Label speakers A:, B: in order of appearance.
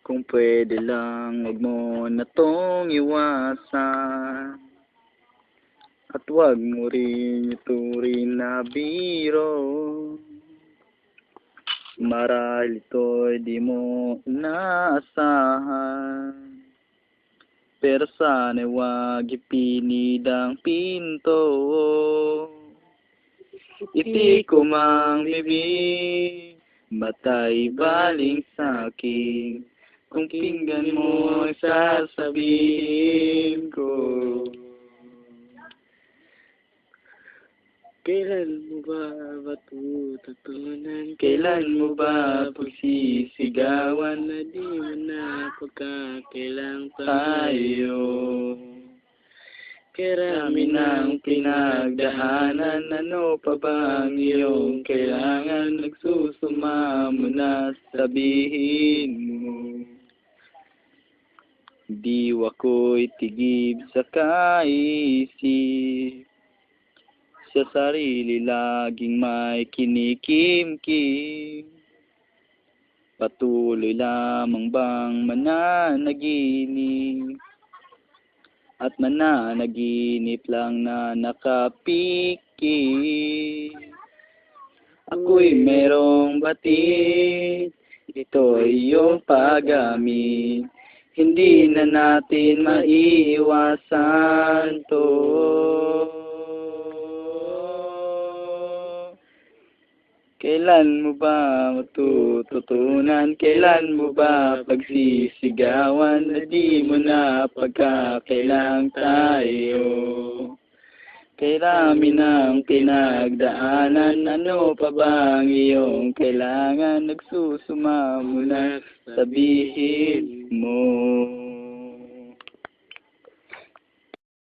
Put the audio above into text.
A: Kung pwede lang, wag mo na tong iwasan. At wag mo rin ituring na biro. Marahil ito'y di mo inaasahan. Pero sana'y wag ipinid ang pinto. Iti ko mang bibig, mata'y baling sa'kin. Kung pinggan mo ang sasabihin ko.
B: Kailan mo ba matututunan?
A: Kailan mo ba pagsisigawan
B: na di mo na pagkakailang
A: tayo?
B: Karami
A: Kami ng pinagdaanan, ano pa ba ang iyong kailangan? Nagsusuma mo na sabihin mo. Di ako'y tigib sa kaisip. Sa sarili laging may kinikimkim. Patuloy lamang bang mananaginip? At mananaginip lang na nakapikit. Ako'y merong batid, ito'y iyong paggamit. Hindi na natin maiiwasan to. Kailan mo ba matututunan? Kailan mo ba pagsisigawan na di mo na pagkakailang tayo? Kay rami ng pinagdaanan, ano pa ba ang iyong kailangan? Nagsusuma mo na sabihin mo.